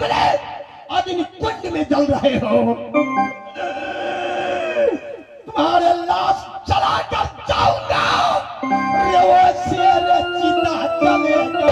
तुमने अग्नि कुंड में जल रहे हो। तुम्हारे लाश जलाकर जाऊंगा। चिता जलेगा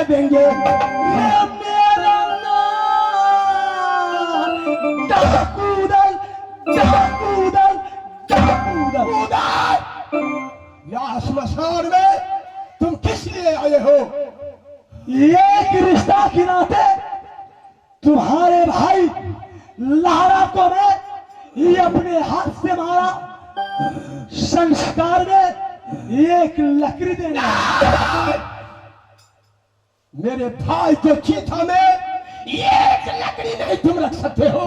देंगे। ये मेरा नाम डाकूदल, डाकूदल, डाकूदल। यहाँ स्मशान में तुम किस लिए आए हो? एक रिश्ता के नाते तुम्हारे भाई लारा को मैं ये अपने हाथ से मारा। संस्कार में एक लकड़ी देना। मेरे भाई को चीता में एक लकड़ी नहीं तुम रख सकते हो।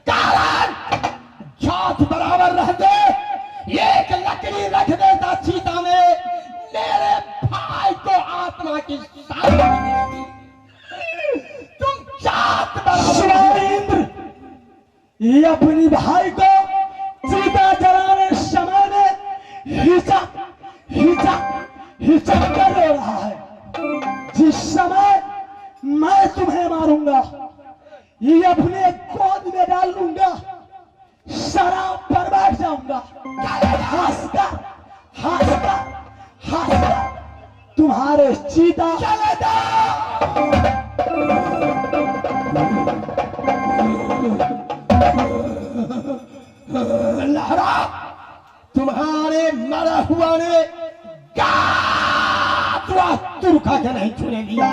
कारण जात बराबर रहते एक लकड़ी रख देता चीता में, मेरे भाई को आत्मा की शांति मिलेगी। तुम जात बराबर। ये अपनी भाई को चीता जलाने समय में हिचक हिचक हिचक कर रो रहा है। जिस समय मैं तुम्हें मारूंगा, ये अपने गोद में डाल लूंगा, शराब पर बैठ जाऊंगा। हंसकर हंसकर हंसकर तुम्हारे चीता चले लहरा, तुम्हारे मरा हुआ ने तुरखा के नहीं छुने दिया।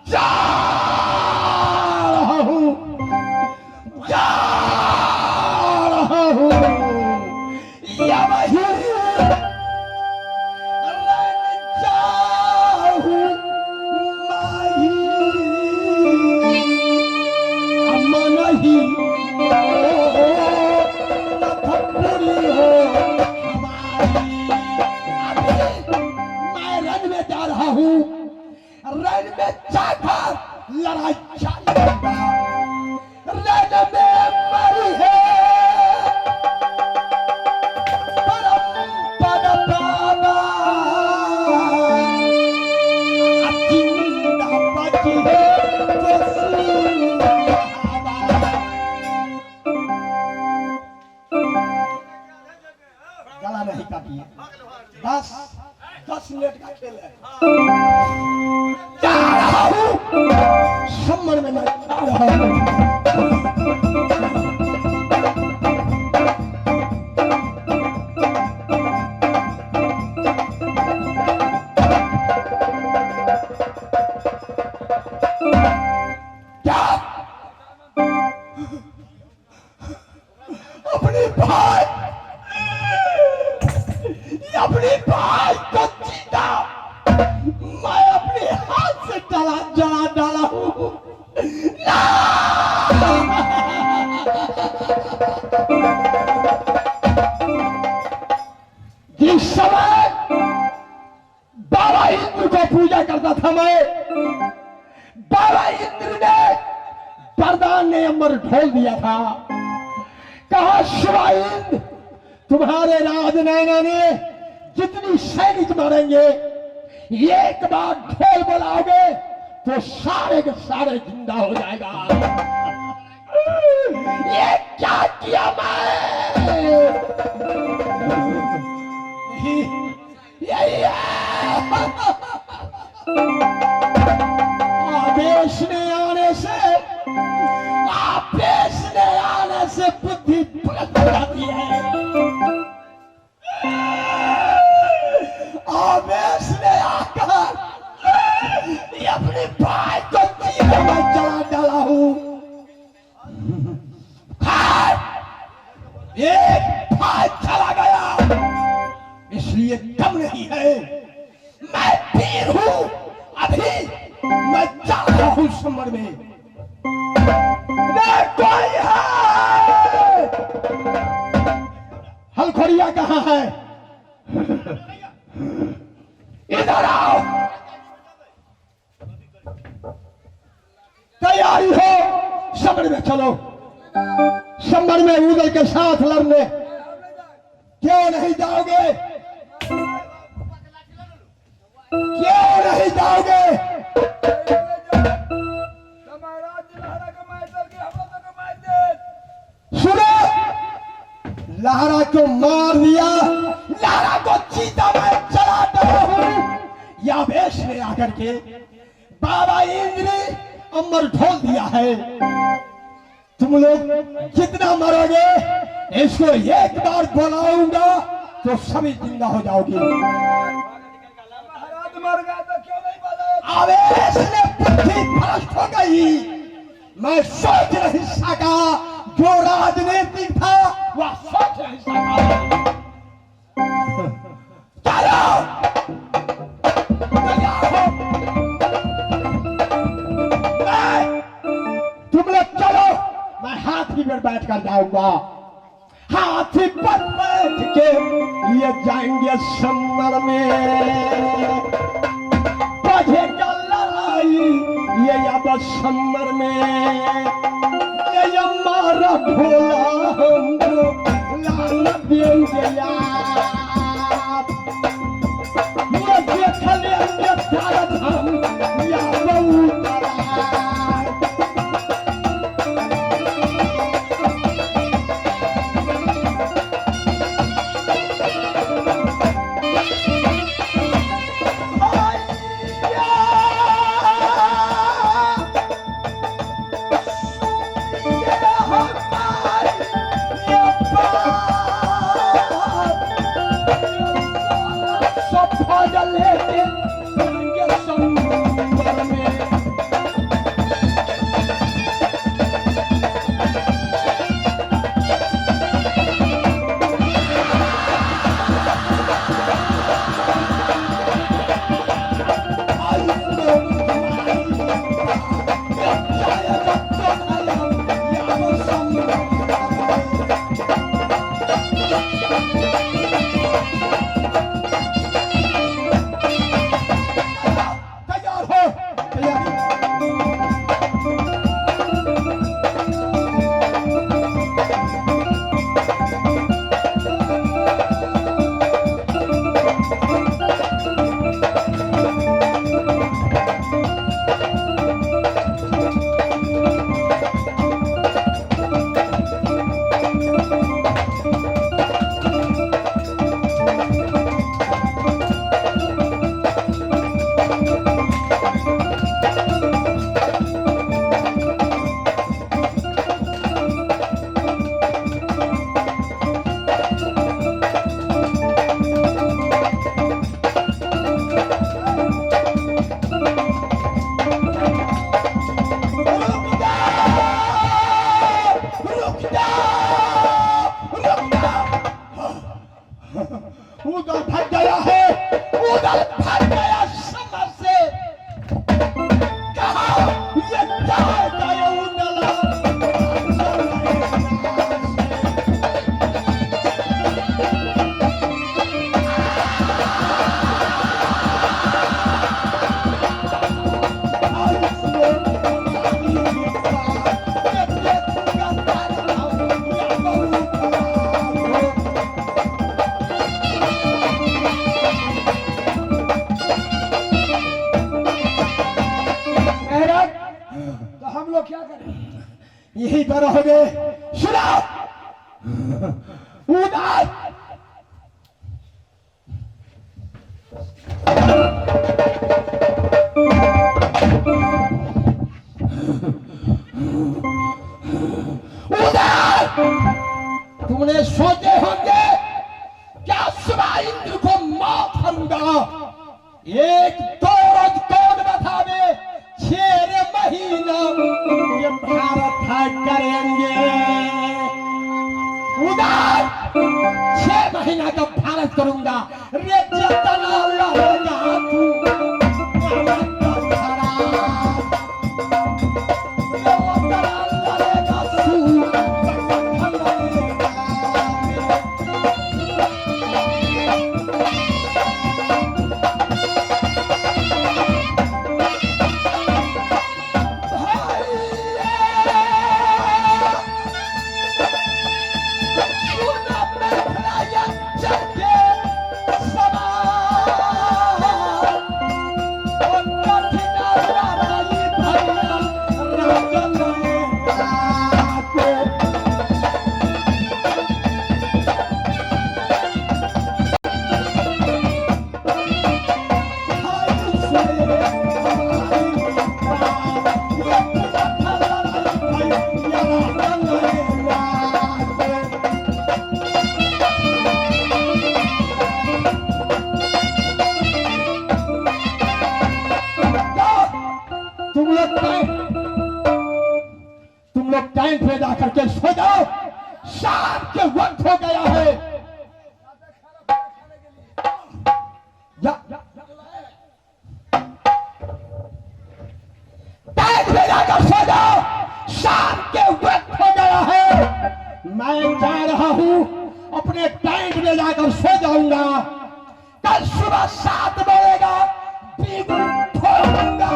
जा रहा हूं, जा रहा हूं। या वही अम्मा नहीं रन में जाकर लड़ाई चालूंगा। रन में मरी है परम बाबा, जिंदा बची है गला नहीं काटिए। 10 मिनट का खेल है। जा रहा हूं, सम्मन में मैं जा रहा हूं। क्या अपने भाई को जीता मैं अपने हाथ से जला डाला हूं। जिस समय को पूजा करता था मैं। बाबा इंद्र ने वरदान ने अमर ढोल दिया था। कहा शिवा इंद्र, तुम्हारे राजनैना ने जितनी सैनिक मारेंगे, एक बार ढोल बुलाओगे तो सारे के सारे जिंदा हो जाएगा। ये क्या किया मैं? यही आदेश ने आने से, आदेश ने आने से बुद्धि पलट जाती है। आदेश ने आकर ये अपने भाई को जीने में जला डाला हूं। एक भाई चला गया, इसलिए दम नहीं है। मैं वीर हूं, अभी मैं जा रहा हूं समर में। कोई है? हलखोरिया कहां है? इधर आओ। तैयारी हो, समर में चलो। समर में उदल के साथ लड़ने क्यों नहीं जाओगे? क्यों नहीं जाओगे? सुनो, लहरा को मार दिया, लहरा को चीता मैं चला डाला हूं। या वेश ने आकर के बाबा इंद्र ने अमर ढोल दिया है। तुम लोग कितना मरोगे, इसको एक बार बुलाऊंगा तो सभी जिंदा हो जाओगे। आवेश ने बुद्धि भ्रष्ट हो गई। मैं सोच नहीं सका, जो राजनीतिक था वह सोच नहीं सका। तुम लोग चलो, मैं हाथी पर बैठ कर जाऊंगा। हाथी पर बैठ के ये जाएंगे समर में। बजेगा लड़ाई ये याद समर में। ये हमारा भोला हमको लाना देंगे यार। ये देख लेंगे भारत हम या बहुत यहीं पर रहोगे। सुनो उदय, उदय, तुमने सोचे होंगे क्या सुबह इंद्र को माफ करूंगा। एक दो रोज कौन बतावे, 6 महीना ये भारत है करेंगे। उधर 6 महीना का भारत करूंगा। रे जितना लड़ेगा तू तुम लोग टाइम पे जा करके सो जाओ। शाम के वक्त हो गया है। टाइम पे जाकर सो जाओ। शाम के वक्त हो गया है। मैं जा रहा हूं, अपने टाइम पे जाकर सो जाऊंगा। कल सुबह 7 बजेगा, ठोकूंगा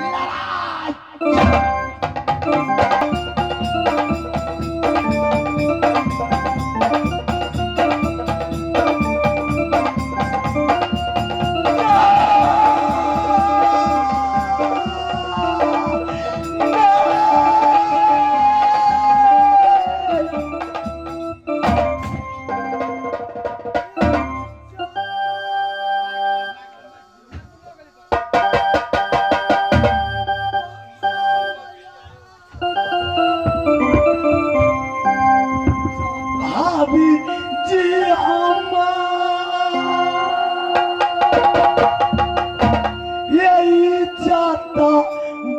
लड़ाई।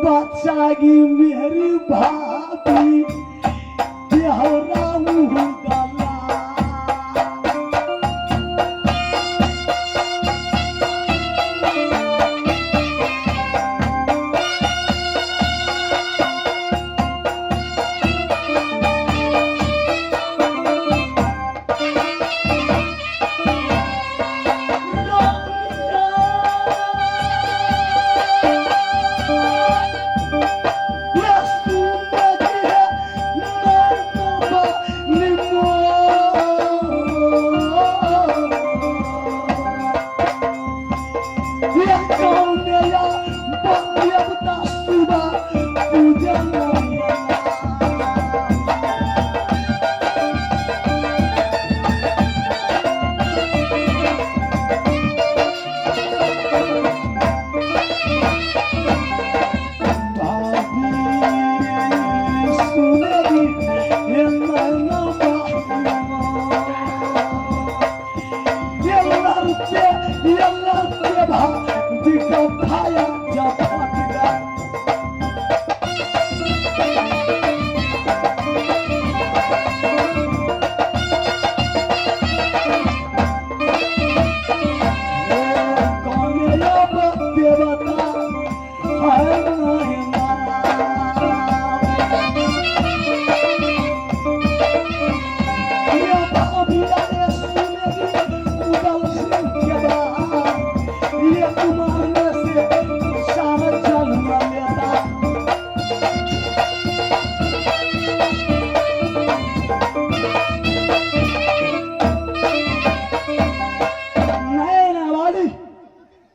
बचागी मेरी भाभी देहरा मुँह गला।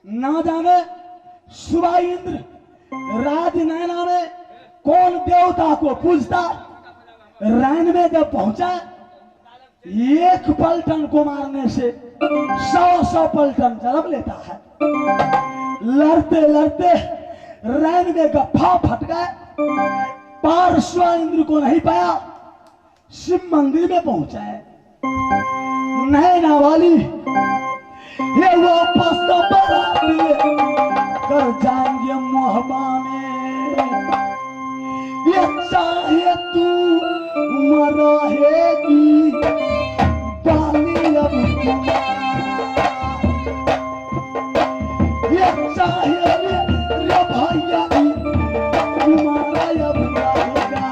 ना जाने सुबह इंद्र राज नैना में कौन देवता को पूजता। रैन में जब पहुंचा, एक पलटन को मारने से 100 पलटन जन्म लेता है। लड़ते लड़ते रैन में गफ्फा फट गए, पार्श्व इंद्र को नहीं पाया, शिव मंदिर में पहुंचे। नैना वाली ये वापस बारात कर जाएंगे मोहबा में, ये चाहे तू मरहेगी बाली अब ये चाहे रे भैया तुम्हारा अब रहेगा।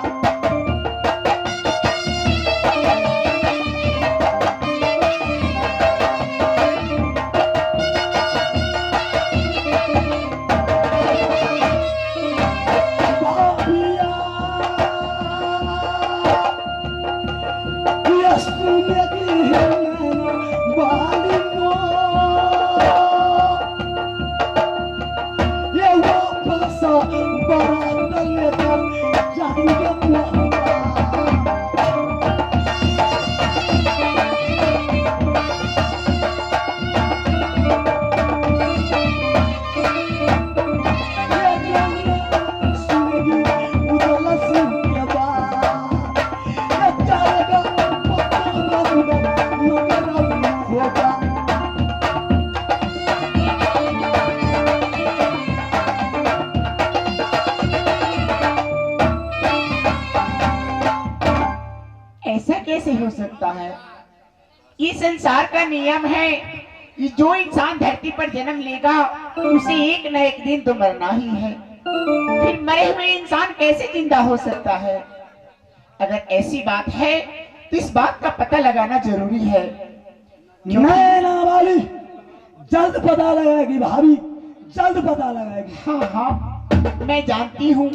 कैसे हो सकता है? ये संसार का नियम है कि जो इंसान धरती पर जन्म लेगा उसे एक न एक दिन तो मरना ही है। फिर मरे हुए इंसान कैसे जिंदा हो सकता है? अगर ऐसी बात है तो इस बात का पता लगाना जरूरी है। नैना वाली जल्द पता लगाएगी भाभी, जल्द पता लगाएगी। हाँ हाँ मैं जानती हूँ,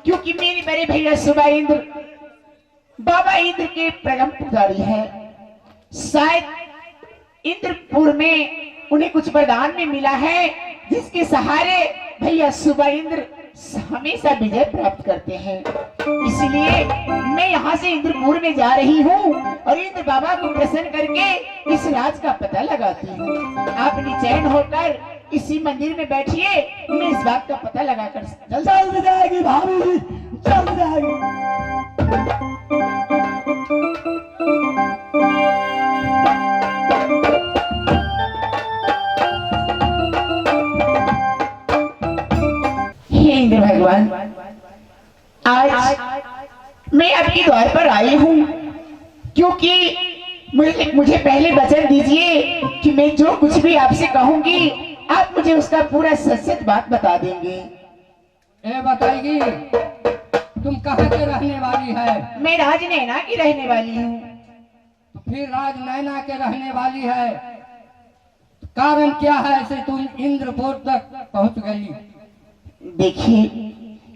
क्योंकि मेरे बड़े भैया सुबह इंद्र बाबा इंद्र के परम पुजारी है। शायद इंद्रपुर में उन्हें कुछ वरदान में मिला है, जिसके सहारे भैया सुबह इंद्र हमेशा विजय प्राप्त करते हैं। इसलिए मैं यहाँ से इंद्रपुर में जा रही हूँ और इंद्र बाबा को प्रसन्न करके इस राज का पता लगाती हूँ। आप निचैन होकर इसी मंदिर में बैठिए, मैं इस बात का पता लगाकर जल्द जाएगी भाभी जी, जल्द जाएगी। इंद्र भगवान, आज मैं आपके द्वार पर आई हूँ, क्योंकि मुझे पहले वचन दीजिए कि मैं जो कुछ भी आपसे कहूंगी आप मुझे उसका पूरा सच बात बता देंगे। बताएगी तुम कहाँ के रहने वाली है? मैं राजनैना की रहने वाली हूँ। तो फिर राजनैना के रहने वाली है, कारण क्या है ऐसे तुम इंद्रपुर तक पहुँच गई? देखिए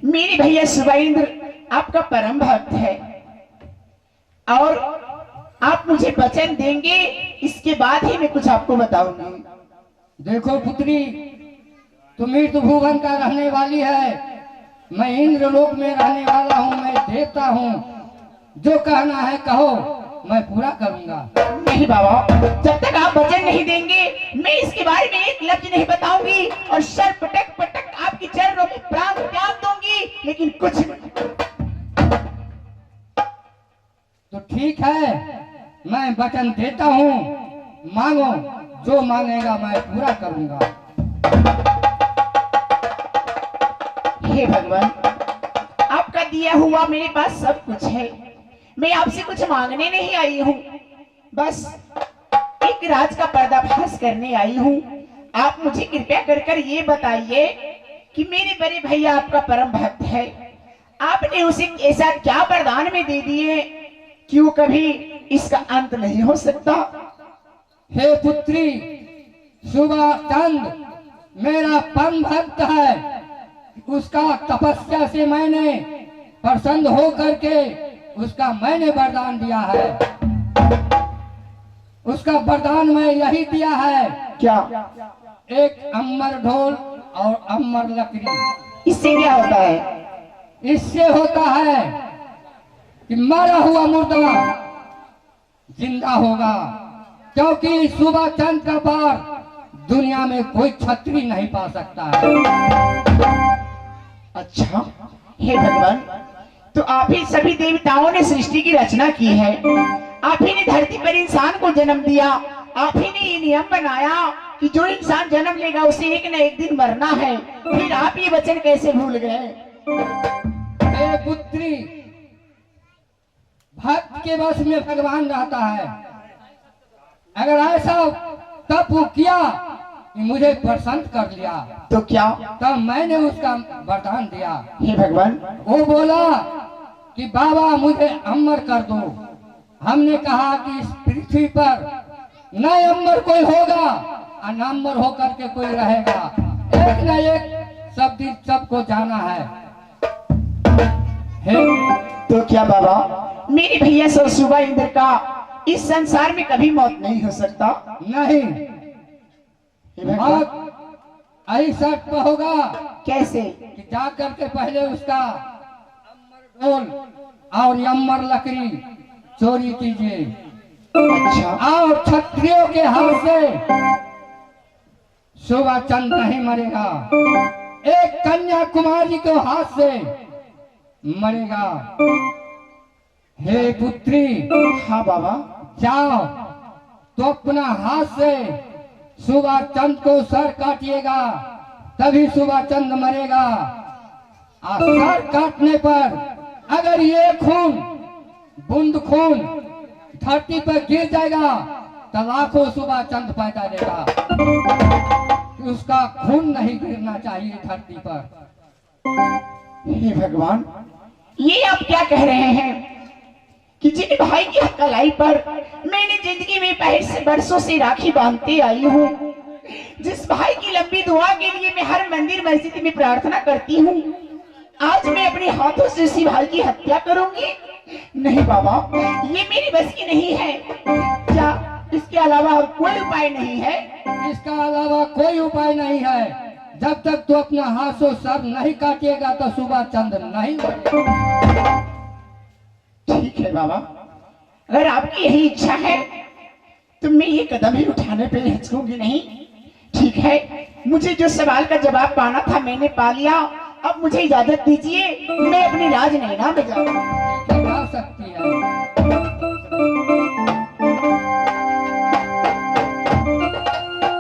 मेरे भैया सुबह इंद्र आपका परम भक्त है और आप मुझे वचन देंगे, इसके बाद ही मैं कुछ आपको बताऊंगी। देखो पुत्री, तुम मृत्यु भुवन का रहने वाली है, मैं इंद्रलोक में रहने वाला हूँ, मैं देवता हूँ। जो कहना है कहो, मैं पूरा करूंगा। नहीं बाबा, जब तक आप वचन नहीं देंगे मैं इसके बारे में एक लफ्ज नहीं बताऊंगी और सर पटक पटक आपकी चरणों में प्राण त्याग दूंगी, लेकिन कुछ तो ठीक है, मैं वचन देता हूँ, मांगो, जो मांगेगा मैं पूरा करूंगा। हे भगवान, आपका दिया हुआ मेरे पास सब कुछ है, मैं आपसे कुछ मांगने नहीं आई हूँ, बस एक राज का पर्दाफाश करने आई हूँ। आप मुझे कृपया कर ये बताइए कि मेरे बड़े भैया आपका परम भक्त है, आपने उसे ऐसा क्या वरदान में दे दिए कि वो कभी इसका अंत नहीं हो सकता? हे पुत्री, सुबह चंद मेरा परम भक्त है, उसका तपस्या से मैंने प्रसन्न हो करके उसका मैंने वरदान दिया है। उसका वरदान मैं यही दिया है। क्या? एक अमर ढोल और अमर लकड़ी। इससे क्या होता है? इससे होता है कि मारा हुआ मुर्दा जिंदा होगा, क्योंकि सुबह चंद का पार दुनिया में कोई छतरी नहीं पा सकता है। अच्छा, हे भगवान, तो आप ही सभी देवताओं ने सृष्टि की रचना की है, आप ही ने धरती पर इंसान को जन्म दिया, आप ही ने ये नियम बनाया कि जो इंसान जन्म लेगा उसे एक न एक दिन मरना है, फिर आप ये वचन कैसे भूल गए? हे पुत्री, भक्त के वश में भगवान रहता है। अगर ऐसा तप किया कि मुझे प्रसन्न कर लिया तो क्या? तब मैंने उसका वरदान दिया। हे भगवान, वो बोला कि बाबा मुझे अमर कर दो। हमने कहा कि इस पृथ्वी पर न अमर कोई होगा और न अमर होकर के कोई रहेगा, एक न एक सब दिन सबको जाना है। तो क्या बाबा, मेरे भैया सरसुबा इंद्र का इस संसार में कभी मौत नहीं हो सकता? नहीं, मौत ऐसा होगा कैसे? कि जा करके पहले उसका अमर ढोल और अमर लकड़ी चोरी कीजिए। अच्छा, और क्षत्रियों के हाथ से शोभा चंद नहीं मरेगा, एक कन्याकुमारी के हाथ से मरेगा। हे पुत्री, हाँ बाबा, जाओ तो अपना हाथ से सुबह चंद को सर काटिएगा, तभी सुबह चंद मरेगा। और सर काटने पर अगर ये खून, बूंद खून धरती पर गिर जाएगा तो लाखों सुबह चंद पैदा देगा। उसका खून नहीं गिरना चाहिए धरती पर। हे भगवान, ये आप क्या कह रहे हैं कि जिन भाई की कलाई पर मैंने जिंदगी में पहले से बरसों से राखी बांधते आई हूँ, जिस भाई की लंबी दुआ के लिए मैं हर मंदिर मस्जिद में प्रार्थना करती हूँ, आज मैं अपने हाथों से उसी भाई की हत्या करूंगी? नहीं बाबा, ये मेरी बस की नहीं है। क्या इसके अलावा और कोई उपाय नहीं है? इसका अलावा कोई उपाय नहीं है। जब तक तू अपना हाथों सर नहीं काटेगा तो सुबह चंद नहीं मरेगा। ठीक है बाबा, अगर आपकी यही इच्छा है तो मैं ये कदम ही उठाने पे हिचकूंगी नहीं। ठीक है, मुझे जो सवाल का जवाब पाना था मैंने पा लिया। अब मुझे इजाजत दीजिए, मैं अपनी राजनैना में जाऊँ।